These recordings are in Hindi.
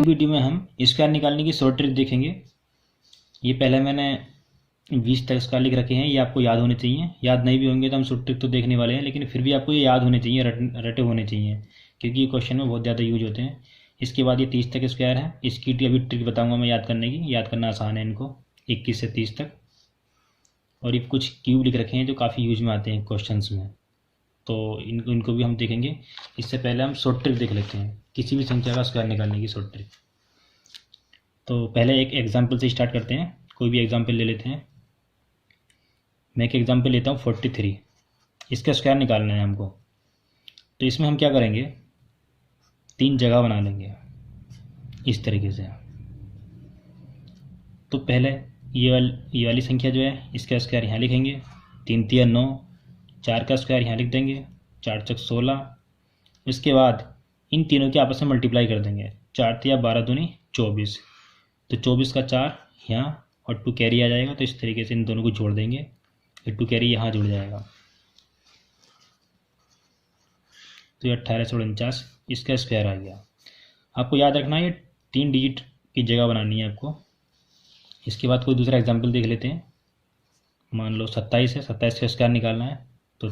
वीडियो में हम स्क्वायर निकालने की शॉर्ट ट्रिक देखेंगे। ये पहले मैंने 20 तक स्क्वायर लिख रखे हैं, ये आपको याद होने चाहिए। याद नहीं भी होंगे तो हम शॉर्ट ट्रिक तो देखने वाले हैं, लेकिन फिर भी आपको ये याद होने चाहिए, रटे होने चाहिए, क्योंकि ये क्वेश्चन में बहुत ज़्यादा यूज होते हैं। इसके बाद ये 30 तक स्क्वायर है, इसकी अभी ट्रिक बताऊँगा मैं याद करने की। याद करना आसान है इनको, 21 से 30 तक। और ये कुछ क्यूब लिख रखे हैं जो काफ़ी यूज में आते हैं क्वेश्चन में, तो इनको भी हम देखेंगे। इससे पहले हम शॉर्ट ट्रिक देख लेते हैं, किसी भी संख्या का स्क्वायर निकालने की शॉर्ट ट्रिक। तो पहले एक एग्जांपल से स्टार्ट करते हैं, कोई भी एग्जांपल ले लेते हैं। मैं एक एग्जांपल लेता हूँ 43, इसका स्क्वायर निकालना है हमको। तो इसमें हम क्या करेंगे, 3 जगह बना लेंगे इस तरीके से। तो पहले ये वाली संख्या जो है, इसका स्क्वायर यहाँ लिखेंगे, 3 तिया 9, 4 का स्क्वायर यहाँ लिख देंगे, 4 चक 16। इसके बाद इन तीनों के आपस में मल्टीप्लाई कर देंगे, 4 तिया 12 दूनी 24। तो 24 का 4 यहाँ और 2 कैरी आ जाएगा। तो इस तरीके से इन दोनों को जोड़ देंगे, ये 2 कैरी यहाँ जुड़ जाएगा। तो ये 1849 इसका स्क्वायर आ गया। आपको याद रखना है, ये 3 डिजिट की जगह बनानी है आपको। इसके बाद कोई दूसरा एग्जाम्पल देख लेते हैं। मान लो 27 है, 27 का स्क्वायर निकालना है, तो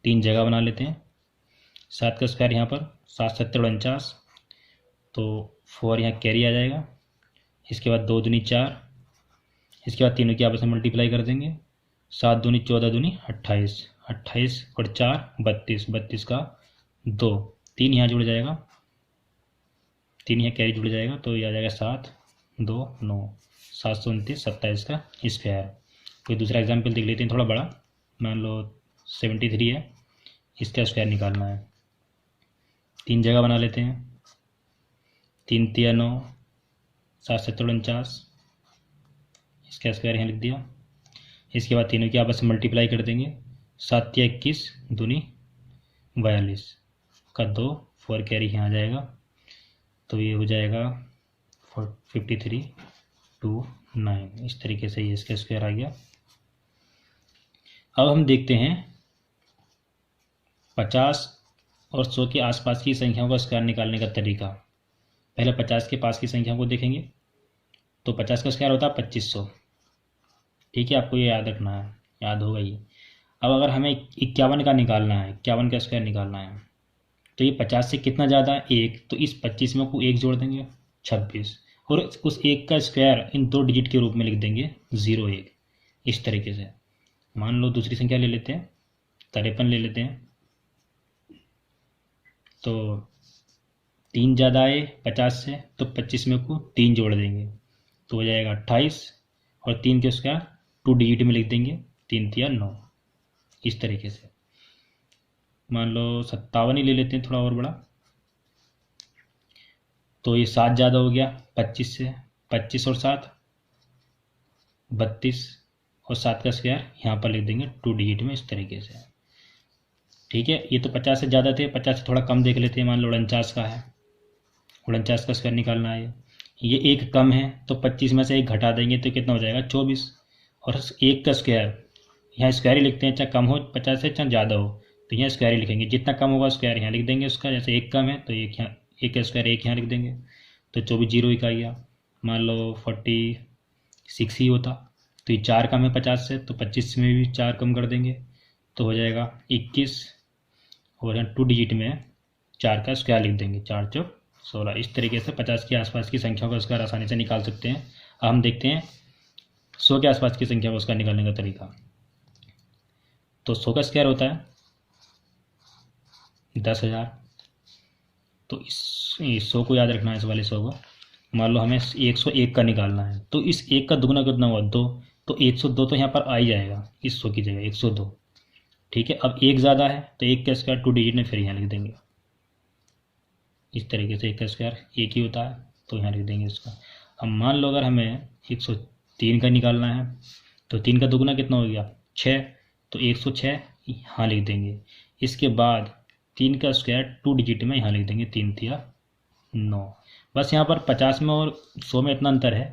3 जगह बना लेते हैं। 7 का स्क्वायर यहाँ पर, 7 7 49, तो 4 यहाँ कैरी आ जाएगा। इसके बाद 2 दूनी 4, इसके बाद तीनों की आपस में मल्टीप्लाई कर देंगे, 7 दूनी 14 दूनी 28, 28 और 4 32, 32 का 2, 3 यहाँ जुड़ जाएगा, 3 यहाँ कैरी जुड़ जाएगा। तो ये आ जाएगा 7 2 9, 729 27 का स्क्वायर। कोई दूसरा एग्जाम्पल देख लेते हैं थोड़ा बड़ा। मान लो 73 है, इसका स्क्वायर निकालना है। 3 जगह बना लेते हैं, 3 तिया 9, 7 7 49, इसका स्क्वायर यहाँ लिख दिया। इसके बाद तीनों की आपस में मल्टीप्लाई कर देंगे, 7 तिया 21 दूनी 42 का 2, 4 कैरी यहाँ आ जाएगा। तो ये हो जाएगा 53 2 9। इस तरीके से ये इसका स्क्वायर आ गया। अब हम देखते हैं 50 और 100 के आसपास की संख्याओं का स्क्वायर निकालने का तरीका। पहले 50 के पास की संख्या को देखेंगे। तो 50 का स्क्वायर होता है 2500, ठीक है, आपको ये याद रखना है, याद होगा ये। अब अगर हमें 51 का निकालना है, 51 का स्क्वायर निकालना है, तो ये 50 से कितना ज़्यादा है, 1, तो इस 25 में को 1 जोड़ देंगे, 26, और उस 1 का स्क्वायर इन 2 डिजिट के रूप में लिख देंगे, 0 1। इस तरीके से मान लो दूसरी संख्या ले लेते हैं, 53 ले लेते हैं। तो 3 ज़्यादा है 50 से, तो 25 में को 3 जोड़ देंगे, तो हो जाएगा 28, और 3 के स्क्वायर 2 डिजिट में लिख देंगे, 3 तिया 9। इस तरीके से मान लो 57 ही ले लेते हैं, थोड़ा और बड़ा। तो ये 7 ज़्यादा हो गया 25 से, 25 और 7 32, और 7 का स्क्वायर यहाँ पर लिख देंगे 2 डिजिट में, इस तरीके से, ठीक है। ये तो 50 से ज़्यादा थे, 50 से थोड़ा कम देख लेते हैं। मान लो 49 का है, 49 का स्क्वायर निकालना है। ये 1 कम है, तो 25 में से 1 घटा देंगे, तो कितना हो जाएगा 24, और 1 का स्क्वायर यहाँ स्क्वायर ही लिखते हैं, चाहे कम हो 50 से चाहे ज़्यादा हो, तो यहाँ स्क्वायर ही लिखेंगे। जितना कम होगा स्क्वायर यहाँ लिख देंगे उसका, जैसे 1 कम है तो 1 यहाँ, 1 का स्क्वायर 1 यहाँ लिख देंगे, तो 24 0 1 आ गया। मान लो 46 ही होता, तो ये 4 कम है 50 से, तो 25 में भी 4 कम कर देंगे, तो हो जाएगा 21, और यहाँ 2 डिजिट में 4 का स्क्वायर लिख देंगे, 4 चौक 16। इस तरीके से 50 के आसपास की संख्याओं का स्क्वायर आसानी से निकाल सकते हैं। अब हम देखते हैं 100 के आसपास की संख्या का स्क्वायर निकालने का तरीका। तो 100 का स्क्वायर होता है 10,000। तो इस 100 को याद रखना है, इस वाले 100 को। मान लो हमें 101 का निकालना है, तो इस 1 का दुगना कितना हुआ 2, तो 102 तो यहाँ पर आ ही जाएगा इस 100 की जगह, 102, ठीक है। अब 1 ज़्यादा है, तो 1 का स्क्वायर 2 डिजिट में फिर यहाँ लिख देंगे, इस तरीके से 1 का स्क्वायर 1 ही होता है, तो यहाँ लिख देंगे इसका। अब मान लो अगर हमें 103 का निकालना है, तो 3 का दुगना कितना हो गया 6, तो 106 यहाँ लिख देंगे। इसके बाद 3 का स्क्वायर 2 डिजिट में यहाँ लिख देंगे, 3 तिया 9। बस यहाँ पर 50 में और 100 में इतना अंतर है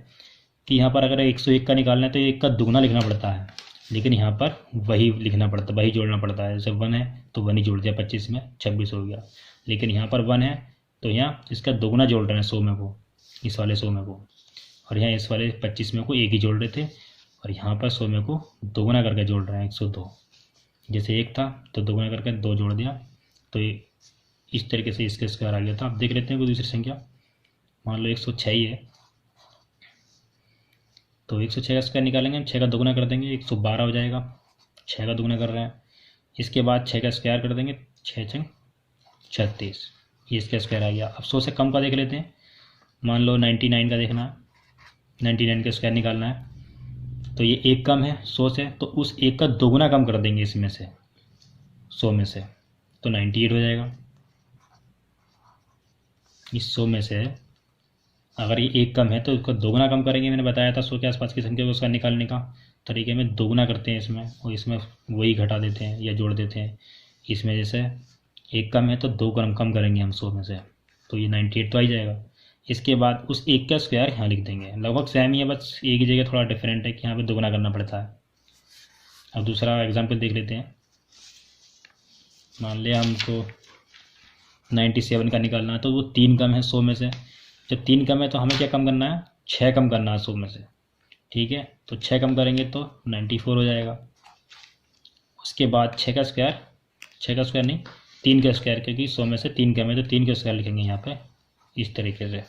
कि यहाँ पर अगर 101 का निकालना है तो 1 का दुगना लिखना पड़ता है, लेकिन यहाँ पर वही लिखना पड़ता है, वही जोड़ना पड़ता है। जैसे 1 है तो 1 ही जोड़ दिया, 25 में 26 हो गया। लेकिन यहाँ पर 1 है तो यहाँ इसका दोगुना जोड़ रहे हैं 100 में को, इस वाले 100 में को, और यहाँ इस वाले 25 में को एक ही जोड़ रहे थे, और यहाँ पर 100 में को दोगुना करके जोड़ रहे हैं 102। जैसे एक था तो दोगुना करके 2 जोड़ दिया, तो इस तरीके से इसका स्क्वायर आ गया था। अब देख लेते हैं कोई दूसरी संख्या, मान लो 106 ही है, तो 106 का स्क्वायर निकालेंगे हम, 6 का दोगुना कर देंगे 112 हो जाएगा, 6 का दोगुना कर रहे हैं। इसके बाद 6 का स्क्वायर कर देंगे, 6 छंग 36, ये इसका स्क्वायर आ गया। अब 100 से कम का देख लेते हैं, मान लो 99 का देखना है, 99 का स्क्वायर निकालना है, तो ये एक कम है 100 से, तो उस एक का दोगुना कम कर देंगे इसमें से 100 में से, तो 98 हो जाएगा। इस 100 में से अगर ये एक कम है तो उसका दोगुना कम करेंगे, मैंने बताया था 100 के आसपास की संख्या को उसका निकालने का तरीके में दोगुना करते हैं इसमें, और इसमें वही घटा देते हैं या जोड़ देते हैं। इसमें जैसे एक कम है तो 2 कम करेंगे हम 100 में से, तो ये 98 तो आ ही जाएगा। इसके बाद उस एक का स्क्वायर यहाँ लिख देंगे, लगभग सेम ही है, बस एक ही जगह थोड़ा डिफरेंट है कि यहाँ पे दोगुना करना पड़ता है। अब दूसरा एग्जाम्पल देख लेते हैं, मान लिया हमको 97 का निकालना है, तो वो 3 कम है 100 में से। जब 3 कम है तो हमें क्या कम करना है, 6 कम करना है 100 में से, ठीक है, तो 6 कम करेंगे तो 94 हो जाएगा। उसके बाद 6 का स्क्वायर नहीं 3 का स्क्वायर, क्योंकि 100 में से 3 कम है तो 3 का स्क्वायर लिखेंगे यहाँ पे इस तरीके से,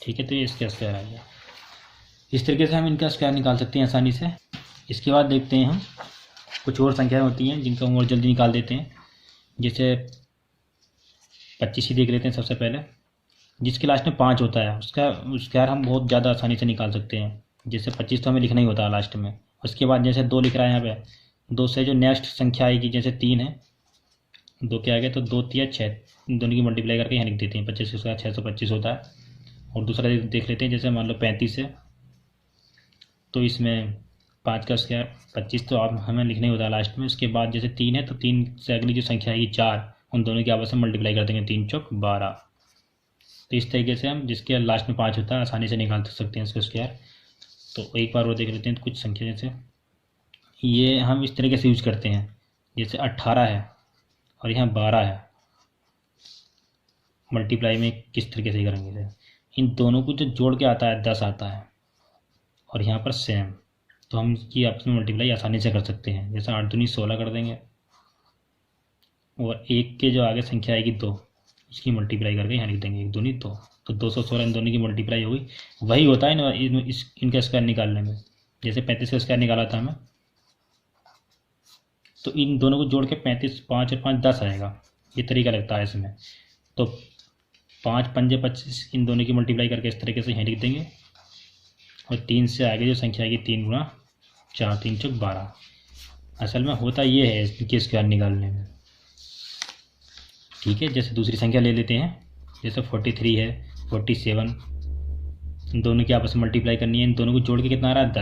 ठीक है, तो ये इसका स्क्वायर आ गया। इस तरीके से हम इनका स्क्वायर निकाल सकते हैं आसानी से। इसके बाद देखते हैं हम कुछ और संख्याएँ होती हैं जिनका हम और जल्दी निकाल देते हैं, जैसे 25 ही देख लेते हैं सबसे पहले, जिसके लास्ट में 5 होता है, उसका स्क्वायर हम बहुत ज़्यादा आसानी से निकाल सकते हैं। जैसे 25 तो हमें लिखना ही होता है लास्ट में। उसके बाद जैसे 2 लिख रहा है यहाँ पे, 2 से जो नेक्स्ट संख्या आएगी, जैसे 3 है, 2 के आगे तो 2 3 6, इन दोनों की मल्टीप्लाई करके यहाँ लिख देते हैं, 25 का 625 होता है। और दूसरा देख लेते हैं, जैसे मान लो 35 है, तो इसमें 5 का स्क्वायर 25 तो आप हमें लिखना ही होता है लास्ट में। उसके बाद जैसे 3 है तो 3 से अगली जो संख्या आएगी 4, उन दोनों की आपस में मल्टीप्लाई कर देंगे, 3 चौक 12। तो इस तरीके से हम जिसके लास्ट में 5 होता है आसानी से निकाल सकते हैं इसका स्क्वायर। तो एक बार वो देख लेते हैं, तो कुछ संख्या जैसे ये हम इस तरीके से यूज करते हैं, जैसे 18 है और यहाँ 12 है, मल्टीप्लाई में किस तरीके से करेंगे इसे, इन दोनों को जो जोड़ के आता है 10 आता है, और यहाँ पर सेम, तो हम इसकी आपस में मल्टीप्लाई आसानी से कर सकते हैं। जैसे 8 दूनी 16 कर देंगे, और एक के जो आगे संख्या आएगी 2, उसकी मल्टीप्लाई करके यहाँ लिख देंगे 1 दूनी 2, तो 216 इन दोनों की मल्टीप्लाई हो गई। वही होता है ना इनका स्क्वायर निकालने में, जैसे 35 का स्क्वायर निकाला था हमें, तो इन दोनों को जोड़ के 35, 5 और 5 10 आएगा, ये तरीका लगता है इसमें। तो 5 पंजे 25, इन दोनों की मल्टीप्लाई करके इस तरीके से यहाँ लिख देंगे, और 3 से आगे जो संख्या आएगी 3 गुणा 4, 3 चौक 12। असल में होता ये है इनके स्क्वायर निकालने में, ठीक है। जैसे दूसरी संख्या ले लेते हैं, जैसे 43 है, 47, इन दोनों की आपस में मल्टीप्लाई करनी है। इन दोनों को जोड़ के कितना आ रहा है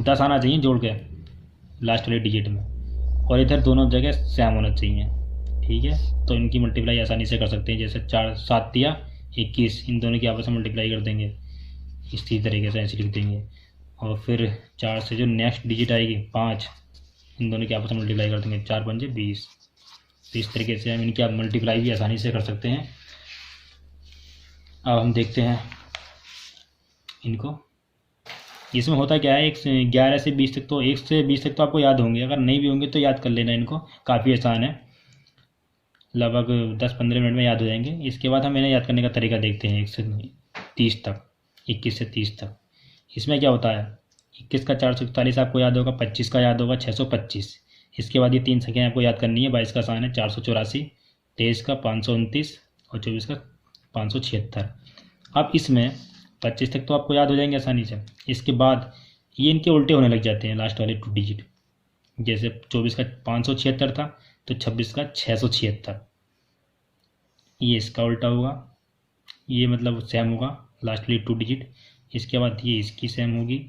10 आना चाहिए जोड़ के लास्ट वाले डिजिट में, और इधर दोनों जगह सेम होना चाहिए, ठीक है। तो इनकी मल्टीप्लाई आसानी से कर सकते हैं, जैसे 4 7 दिया 21, इन दोनों की आपस में मल्टीप्लाई कर देंगे इसी तरीके से ऐसे लिख देंगे। और फिर 4 से जो नेक्स्ट डिजिट आएगी 5, इन दोनों की आपस में मल्टीप्लाई कर देंगे, 4 पंजे 20। तो इस तरीके से हम इनकी मल्टीप्लाई भी आसानी से कर सकते हैं। अब हम देखते हैं इनको, इसमें होता क्या है, 11 से 20 तक, तो 1 से 20 तक तो आपको याद होंगे, अगर नहीं भी होंगे तो याद कर लेना इनको, काफ़ी आसान है, लगभग 10-15 मिनट में याद हो जाएंगे। इसके बाद हम इन्हें याद करने का तरीका देखते हैं 1 से 30 तक, 21 से 30 तक। इसमें क्या होता है, 21 का 441 आपको याद होगा, 25 का याद होगा 625। इसके बाद ये 3 संख्याएँ आपको याद करनी है, 22 का आसान है 484, 23 का 529 और 24 का 576। अब इसमें 25 तक तो आपको याद हो जाएंगे आसानी से। इसके बाद ये इनके उल्टे होने लग जाते हैं लास्ट वाले 2 डिजिट, जैसे 24 का 576 था तो 26 का 676, ये इसका उल्टा होगा, ये मतलब सेम होगा लास्ट वाली 2 डिजिट। इसके बाद ये इसकी सेम होगी,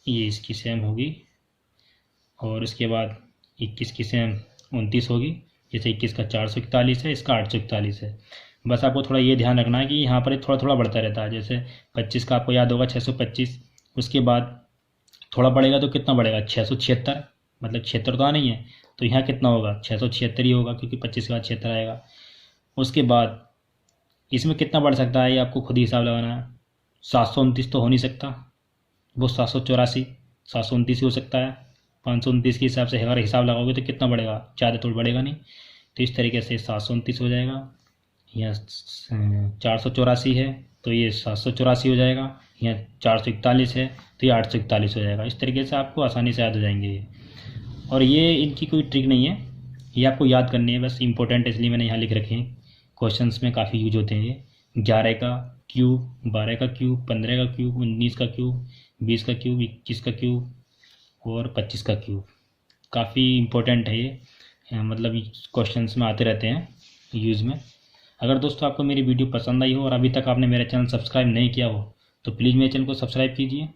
ये इसकी सेम होगी, और उसके बाद 21 की सेम 29 होगी, जैसे 21 का 441 है, इसका 841 है। बस आपको थोड़ा ये ध्यान रखना है कि यहाँ पर थोड़ा थोड़ा बढ़ता रहता है, जैसे 25 का आपको याद होगा 625, उसके बाद थोड़ा बढ़ेगा तो कितना बढ़ेगा 676, मतलब 76 तो आ नहीं है, तो यहाँ कितना होगा 676 ही होगा, क्योंकि 25 के बाद 76 आएगा। उसके बाद इसमें कितना बढ़ सकता है ये आपको खुद ही हिसाब लगाना है। 729 तो हो नहीं सकता, वो 729 ही हो सकता है। 529 के हिसाब से अगर हिसाब लगाओगे तो कितना बढ़ेगा, ज़्यादा तो बढ़ेगा नहीं। तो इस तरीके से 729 हो जाएगा। यहाँ 484 है तो ये 784 हो जाएगा। यहाँ 441 है तो ये 841 हो जाएगा। इस तरीके से आपको आसानी से याद हो जाएंगे ये। और ये इनकी कोई ट्रिक नहीं है, ये आपको याद करनी है बस, इंपॉर्टेंट है इसलिए मैंने यहाँ लिख रखे हैं। क्वेश्चंस में काफ़ी यूज होते हैं ये। 11 का क्यूब, 12 का क्यूब, 15 का क्यूब, 19 का क्यूब, 20 का क्यूब, 21 का क्यूब और 25 का क्यूब। काफ़ी इम्पोर्टेंट है ये, मतलब क्वेश्चंस में आते रहते हैं यूज़ में। अगर दोस्तों आपको मेरी वीडियो पसंद आई हो और अभी तक आपने मेरा चैनल सब्सक्राइब नहीं किया हो तो प्लीज़ मेरे चैनल को सब्सक्राइब कीजिए।